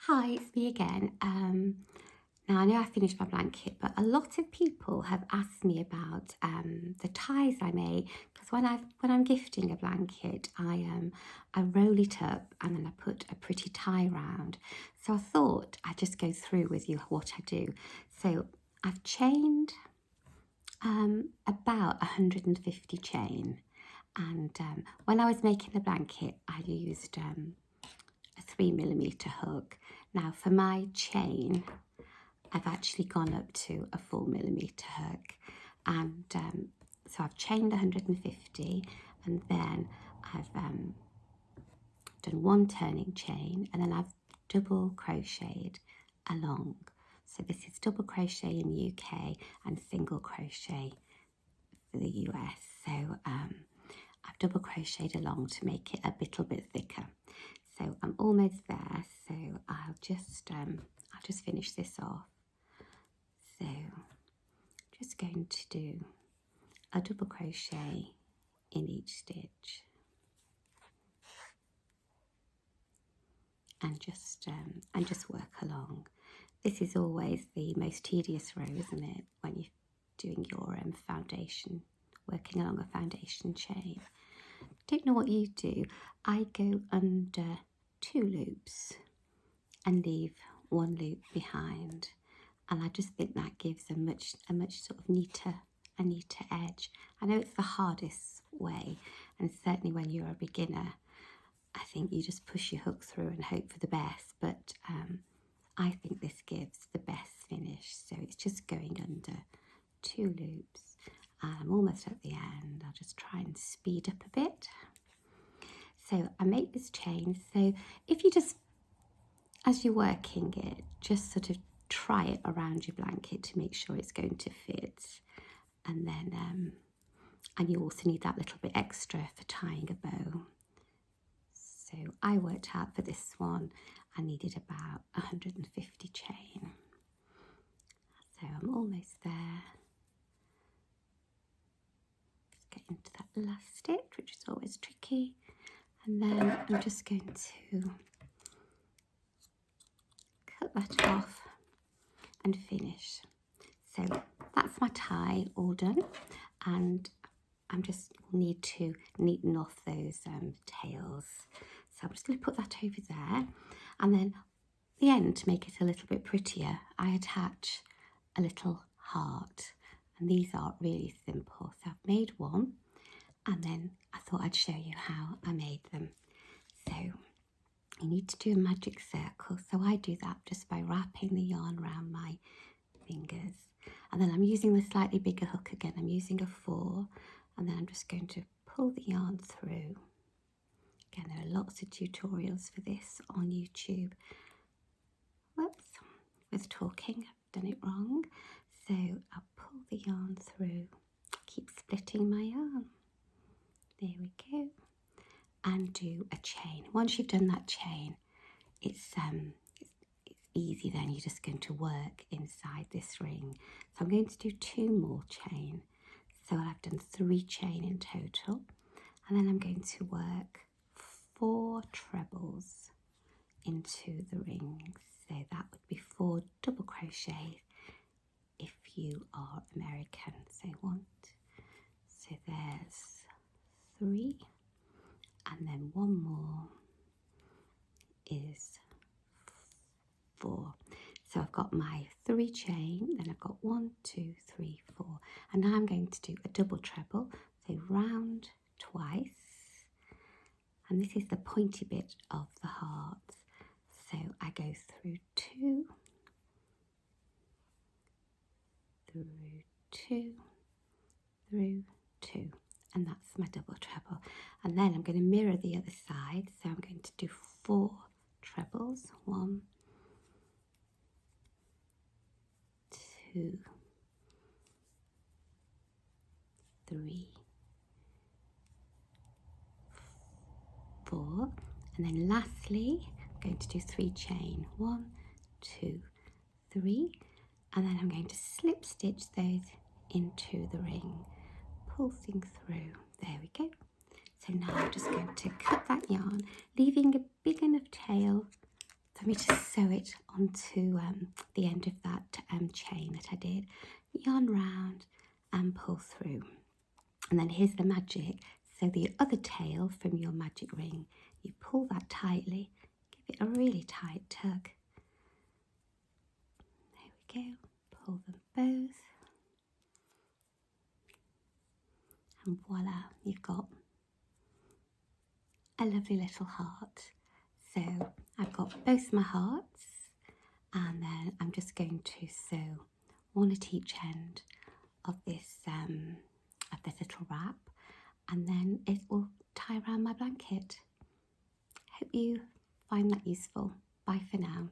Hi, it's me again. Now I know I finished my blanket, but a lot of people have asked me about the ties I make because when I'm gifting a blanket, I roll it up and then I put a pretty tie round. So I thought I'd just go through with you what I do. So I've chained about 150 chain, and when I was making the blanket, I used a 3mm hook. Now for my chain, I've actually gone up to a 4mm hook, and so I've chained 150, and then I've done one turning chain, and then I've double crocheted along. So this is double crochet in the UK and single crochet for the US. So I've double crocheted along to make it a little bit thicker. So I'm almost there. So I'll just finish this off. So just going to do a double crochet in each stitch, and just work along. This is always the most tedious row, isn't it, when you're doing your foundation, working along a foundation chain. Don't know what you do. I go under 2 loops and leave 1 loop behind, and I just think that gives a much sort of neater edge. I know it's the hardest way, and certainly when you're a beginner, I think you just push your hook through and hope for the best, but I think this gives the best finish. So it's just going under 2 loops, and I'm almost at the end. I'll just try and speed up a bit. So I make this chain. So if you just, as you're working it, just sort of try it around your blanket to make sure it's going to fit. And then, and you also need that little bit extra for tying a bow. So I worked out for this one, I needed about 150 chain. So I'm almost there. Just get into that last stitch, which is always tricky. And then I'm just going to cut that off and finish. So that's my tie all done, and I'm just need to neaten off those tails. So I'm just going to put that over there, and then at the end, to make it a little bit prettier, I attach a little heart, and these are really simple. So I've made one, and then I thought I'd show you how I made them. So you need to do a magic circle. So I do that just by wrapping the yarn around my fingers, and then I'm using the slightly bigger hook again. I'm using a 4, and then I'm just going to pull the yarn through. Again, there are lots of tutorials for this on YouTube. Whoops, with talking, I've done it wrong. So I'll pull the yarn through, keep splitting my yarn. There we go. And do a chain. Once you've done that chain, it's easy then. You're just going to work inside this ring. So I'm going to do 2 more chain. So I've done 3 chain in total. And then I'm going to work 4 trebles into the ring. So that would be 4 double crochets if you are American. So 1, so there's 3, and then 1 more is 4. So I've got my 3 chain, then I've got 1, 2, 3, 4, and now I'm going to do a double treble. So round twice, and this is the pointy bit of the heart. So I go through 2, through 2, through 2, and that's my double treble. And then I'm going to mirror the other side. So I'm going to do 4 trebles. 1, 2, 3, 4, and then lastly I'm going to do 3 chain. 1, 2, 3, and then I'm going to slip stitch those into the ring, pulsing through. There we go. So now I'm just going to cut that yarn, leaving a big enough tail for me to sew it onto the end of that chain that I did. Yarn round and pull through. And then here's the magic. So the other tail from your magic ring, you pull that tightly, give it a really tight tug. There we go, pull them both. And voila, you've got a lovely little heart. So I've got both my hearts, and then I'm just going to sew one at each end of this little wrap, and then it will tie around my blanket. Hope you find that useful. Bye for now.